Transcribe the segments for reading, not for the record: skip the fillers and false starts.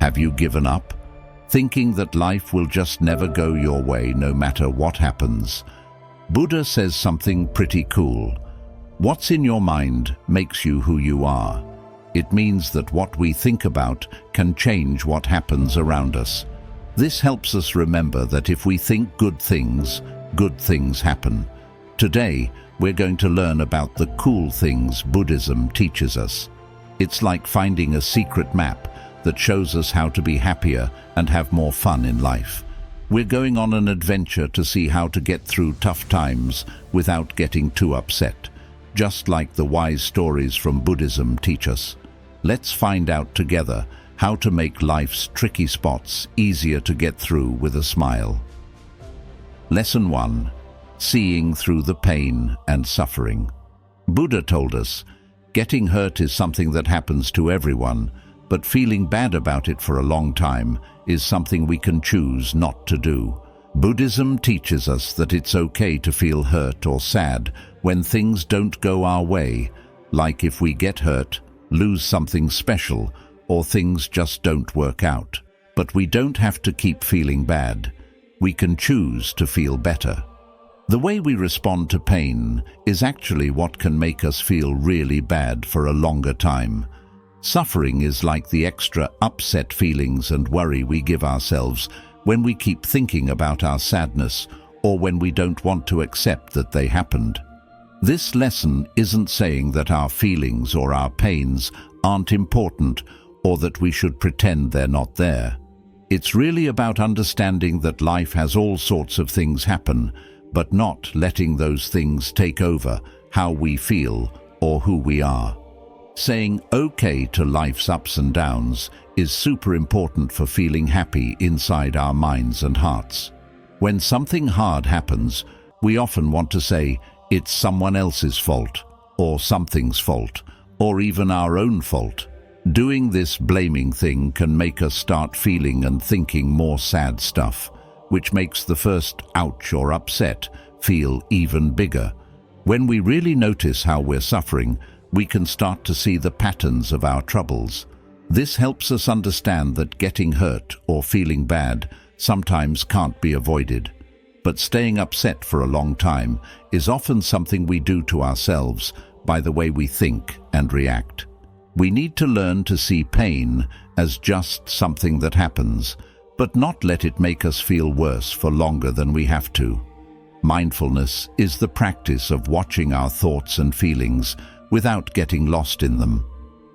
Have you given up, thinking that life will just never go your way no matter what happens? Buddha says something pretty cool. What's in your mind makes you who you are. It means that what we think about can change what happens around us. This helps us remember that if we think good things happen. Today, we're going to learn about the cool things Buddhism teaches us. It's like finding a secret map that shows us how to be happier and have more fun in life. We're going on an adventure to see how to get through tough times without getting too upset, just like the wise stories from Buddhism teach us. Let's find out together how to make life's tricky spots easier to get through with a smile. Lesson 1. Seeing through the pain and suffering. Buddha told us, getting hurt is something that happens to everyone, but feeling bad about it for a long time is something we can choose not to do. Buddhism teaches us that it's okay to feel hurt or sad when things don't go our way, like if we get hurt, lose something special, or things just don't work out. But we don't have to keep feeling bad. We can choose to feel better. The way we respond to pain is actually what can make us feel really bad for a longer time. Suffering is like the extra upset feelings and worry we give ourselves when we keep thinking about our sadness or when we don't want to accept that they happened. This lesson isn't saying that our feelings or our pains aren't important or that we should pretend they're not there. It's really about understanding that life has all sorts of things happen, but not letting those things take over how we feel or who we are. Saying okay to life's ups and downs is super important for feeling happy inside our minds and hearts. When something hard happens, we often want to say it's someone else's fault, or something's fault, or even our own fault. Doing this blaming thing can make us start feeling and thinking more sad stuff, which makes the first ouch or upset feel even bigger. When we really notice how we're suffering, we can start to see the patterns of our troubles. This helps us understand that getting hurt or feeling bad sometimes can't be avoided. But staying upset for a long time is often something we do to ourselves by the way we think and react. We need to learn to see pain as just something that happens, but not let it make us feel worse for longer than we have to. Mindfulness is the practice of watching our thoughts and feelings without getting lost in them.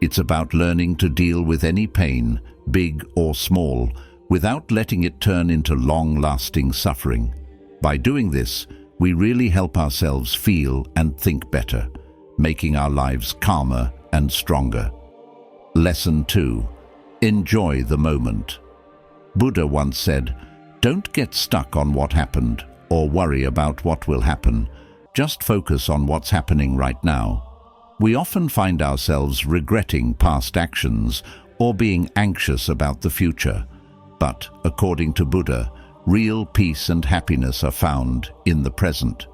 It's about learning to deal with any pain, big or small, without letting it turn into long-lasting suffering. By doing this, we really help ourselves feel and think better, making our lives calmer and stronger. Lesson 2. Enjoy the moment. Buddha once said, "Don't get stuck on what happened or worry about what will happen. Just focus on what's happening right now." We often find ourselves regretting past actions or being anxious about the future. But, according to Buddha, real peace and happiness are found in the present.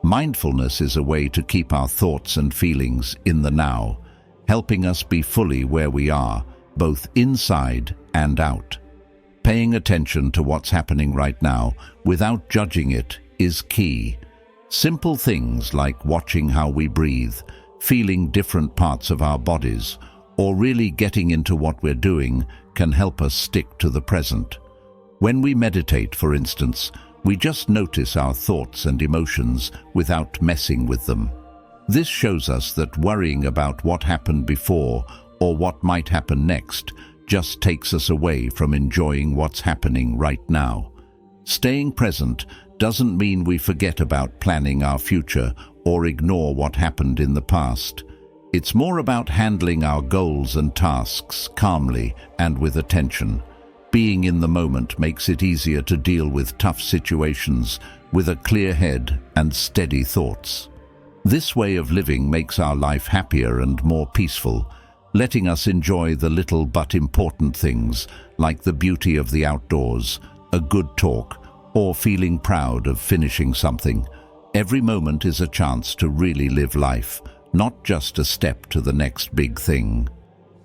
Mindfulness is a way to keep our thoughts and feelings in the now, helping us be fully where we are, both inside and out. Paying attention to what's happening right now without judging it is key. Simple things like watching how we breathe, feeling different parts of our bodies, or really getting into what we're doing can help us stick to the present. When we meditate, for instance, we just notice our thoughts and emotions without messing with them. This shows us that worrying about what happened before or what might happen next just takes us away from enjoying what's happening right now. Staying present doesn't mean we forget about planning our future or ignore what happened in the past. It's more about handling our goals and tasks calmly and with attention. Being in the moment makes it easier to deal with tough situations with a clear head and steady thoughts. This way of living makes our life happier and more peaceful, letting us enjoy the little but important things like the beauty of the outdoors, a good talk, or feeling proud of finishing something. Every moment is a chance to really live life, not just a step to the next big thing.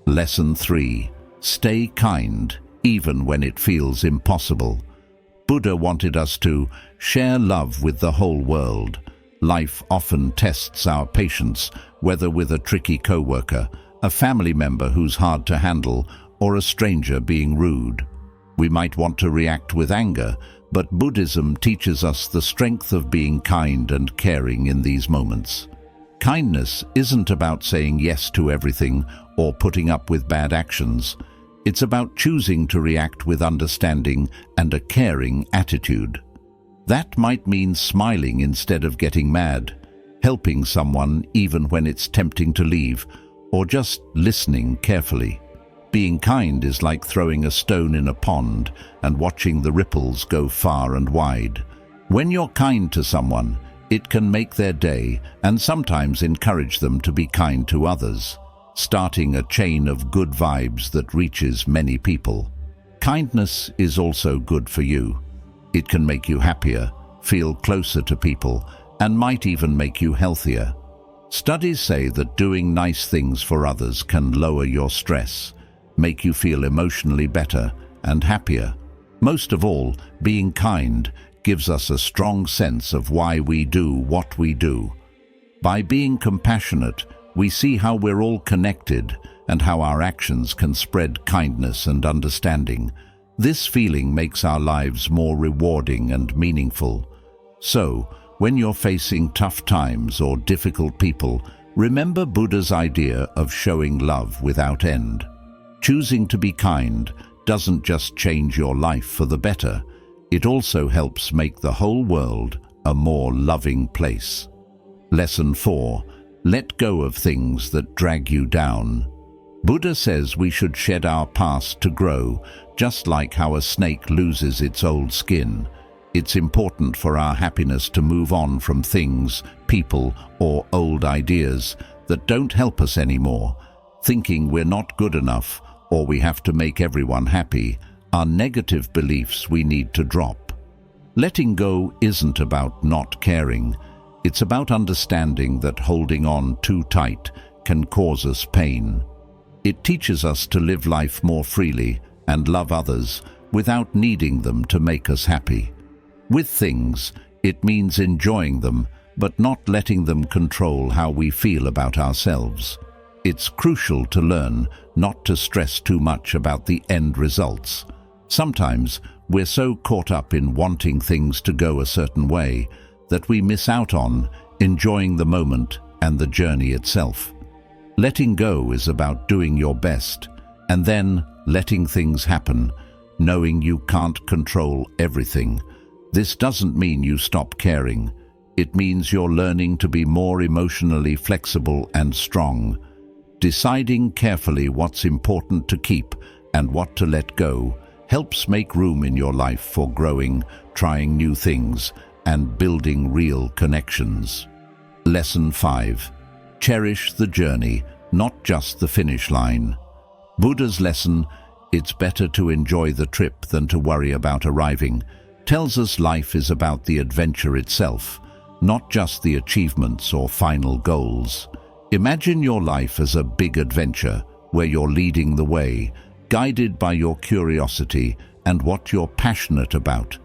Lesson 3. Stay kind even when it feels impossible. Buddha wanted us to share love with the whole world. Life often tests our patience, whether with a tricky coworker, a family member who's hard to handle, or a stranger being rude. We might want to react with anger, but Buddhism teaches us the strength of being kind and caring in these moments. Kindness isn't about saying yes to everything or putting up with bad actions. It's about choosing to react with understanding and a caring attitude. That might mean smiling instead of getting mad, helping someone even when it's tempting to leave, or just listening carefully. Being kind is like throwing a stone in a pond and watching the ripples go far and wide. When you're kind to someone, it can make their day and sometimes encourage them to be kind to others, starting a chain of good vibes that reaches many people. Kindness is also good for you. It can make you happier, feel closer to people, and might even make you healthier. Studies say that doing nice things for others can lower your stress, make you feel emotionally better and happier. Most of all, being kind gives us a strong sense of why we do what we do. By being compassionate, we see how we're all connected and how our actions can spread kindness and understanding. This feeling makes our lives more rewarding and meaningful. So, when you're facing tough times or difficult people, remember Buddha's idea of showing love without end. Choosing to be kind doesn't just change your life for the better, it also helps make the whole world a more loving place. Lesson 4. Let go of things that drag you down. Buddha says we should shed our past to grow, just like how a snake loses its old skin. It's important for our happiness to move on from things, people, or old ideas that don't help us anymore. Thinking we're not good enough, or we have to make everyone happy, are negative beliefs we need to drop. Letting go isn't about not caring. It's about understanding that holding on too tight can cause us pain. It teaches us to live life more freely and love others without needing them to make us happy. With things, it means enjoying them, but not letting them control how we feel about ourselves. It's crucial to learn not to stress too much about the end results. Sometimes we're so caught up in wanting things to go a certain way that we miss out on enjoying the moment and the journey itself. Letting go is about doing your best and then letting things happen, knowing you can't control everything. This doesn't mean you stop caring. It means you're learning to be more emotionally flexible and strong. Deciding carefully what's important to keep and what to let go helps make room in your life for growing, trying new things, and building real connections. Lesson 5. Cherish the journey, not just the finish line. Buddha's lesson, "It's better to enjoy the trip than to worry about arriving," tells us life is about the adventure itself, not just the achievements or final goals. Imagine your life as a big adventure where you're leading the way, guided by your curiosity and what you're passionate about.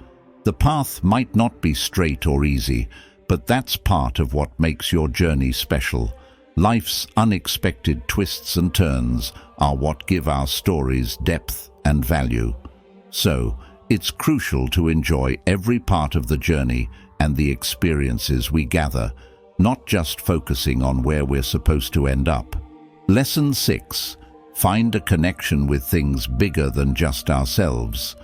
The path might not be straight or easy, but that's part of what makes your journey special. Life's unexpected twists and turns are what give our stories depth and value. So, it's crucial to enjoy every part of the journey and the experiences we gather, not just focusing on where we're supposed to end up. Lesson 6. Find a connection with things bigger than just ourselves.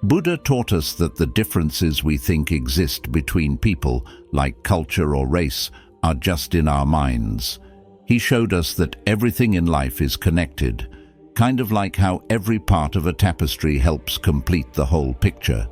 Buddha taught us that the differences we think exist between people, like culture or race, are just in our minds. He showed us that everything in life is connected, kind of like how every part of a tapestry helps complete the whole picture.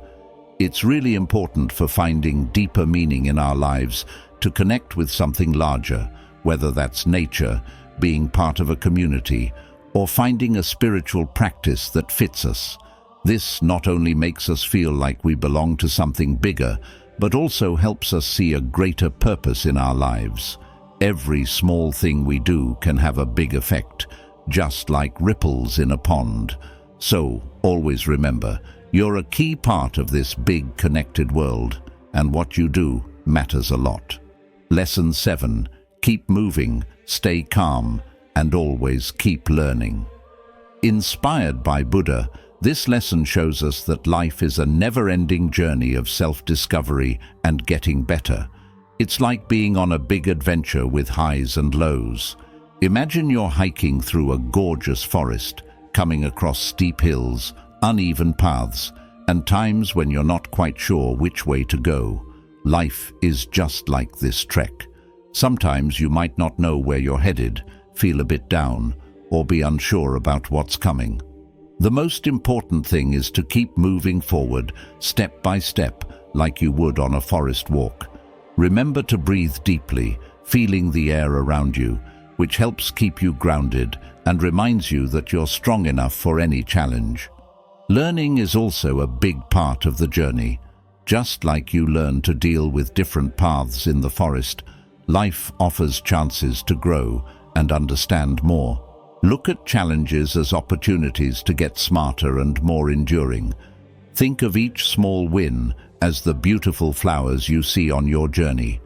It's really important for finding deeper meaning in our lives to connect with something larger, whether that's nature, being part of a community, or finding a spiritual practice that fits us. This not only makes us feel like we belong to something bigger, but also helps us see a greater purpose in our lives. Every small thing we do can have a big effect, just like ripples in a pond. So, always remember, you're a key part of this big connected world, and what you do matters a lot. Lesson 7. Keep moving, stay calm, and always keep learning. Inspired by Buddha, this lesson shows us that life is a never-ending journey of self-discovery and getting better. It's like being on a big adventure with highs and lows. Imagine you're hiking through a gorgeous forest, coming across steep hills, uneven paths, and times when you're not quite sure which way to go. Life is just like this trek. Sometimes you might not know where you're headed, feel a bit down, or be unsure about what's coming. The most important thing is to keep moving forward, step by step, like you would on a forest walk. Remember to breathe deeply, feeling the air around you, which helps keep you grounded and reminds you that you're strong enough for any challenge. Learning is also a big part of the journey. Just like you learn to deal with different paths in the forest, life offers chances to grow and understand more. Look at challenges as opportunities to get smarter and more enduring. Think of each small win as the beautiful flowers you see on your journey.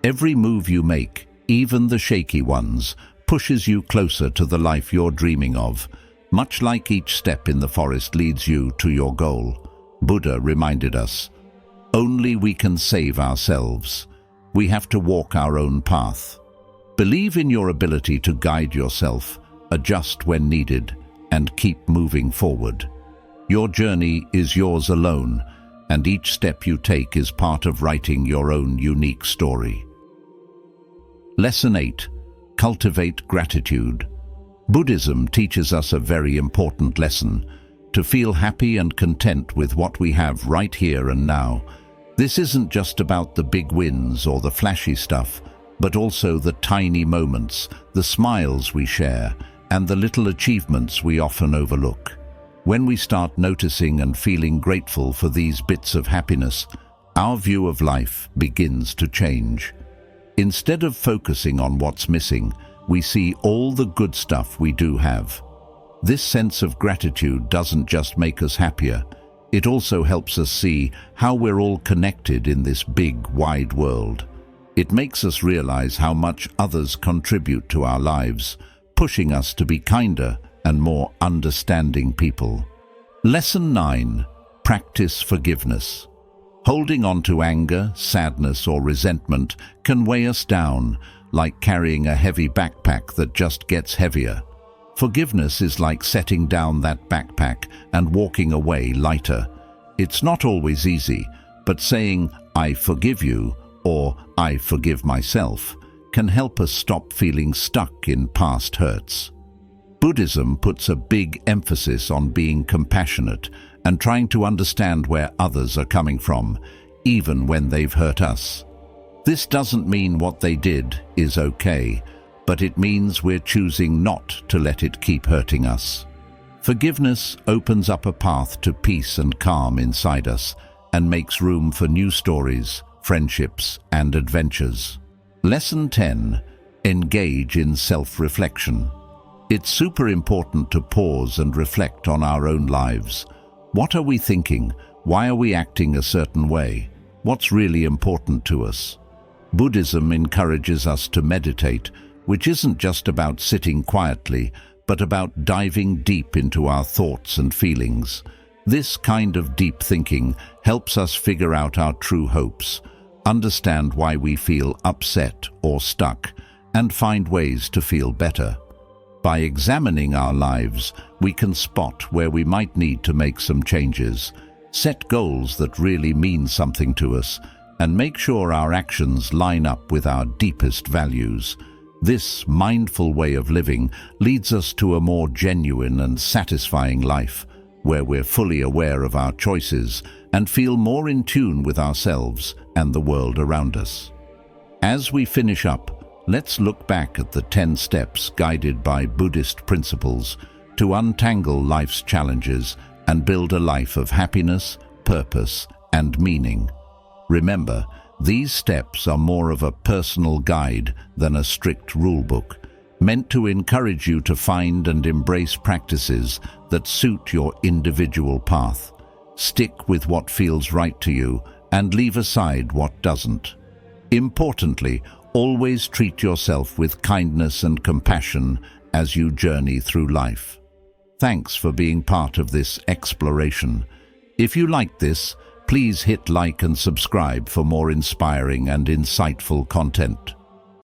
Every move you make, even the shaky ones, pushes you closer to the life you're dreaming of. Much like each step in the forest leads you to your goal. Buddha reminded us, only we can save ourselves. We have to walk our own path. Believe in your ability to guide yourself, adjust when needed, and keep moving forward. Your journey is yours alone, and each step you take is part of writing your own unique story. Lesson 8. Cultivate gratitude. Buddhism teaches us a very important lesson: to feel happy and content with what we have right here and now. This isn't just about the big wins or the flashy stuff, but also the tiny moments, the smiles we share, and the little achievements we often overlook. When we start noticing and feeling grateful for these bits of happiness, our view of life begins to change. Instead of focusing on what's missing, we see all the good stuff we do have. This sense of gratitude doesn't just make us happier, it also helps us see how we're all connected in this big, wide world. It makes us realize how much others contribute to our lives, pushing us to be kinder and more understanding people. Lesson 9. Practice forgiveness. Holding on to anger, sadness, or resentment can weigh us down, like carrying a heavy backpack that just gets heavier. Forgiveness is like setting down that backpack and walking away lighter. It's not always easy, but saying, "I forgive you," or "I forgive myself," can help us stop feeling stuck in past hurts. Buddhism puts a big emphasis on being compassionate and trying to understand where others are coming from, even when they've hurt us. This doesn't mean what they did is okay, but it means we're choosing not to let it keep hurting us. Forgiveness opens up a path to peace and calm inside us and makes room for new stories, friendships, and adventures. Lesson 10. Engage in self-reflection. It's super important to pause and reflect on our own lives. What are we thinking? Why are we acting a certain way? What's really important to us? Buddhism encourages us to meditate, which isn't just about sitting quietly, but about diving deep into our thoughts and feelings. This kind of deep thinking helps us figure out our true hopes, understand why we feel upset or stuck, and find ways to feel better. By examining our lives, we can spot where we might need to make some changes, set goals that really mean something to us, and make sure our actions line up with our deepest values. This mindful way of living leads us to a more genuine and satisfying life, where we're fully aware of our choices and feel more in tune with ourselves and the world around us. As we finish up, let's look back at the 10 steps guided by Buddhist principles to untangle life's challenges and build a life of happiness, purpose, and meaning. Remember, these steps are more of a personal guide than a strict rule book. meant to encourage you to find and embrace practices that suit your individual path. Stick with what feels right to you and leave aside what doesn't. Importantly, always treat yourself with kindness and compassion as you journey through life. Thanks for being part of this exploration. If you liked this, please hit like and subscribe for more inspiring and insightful content.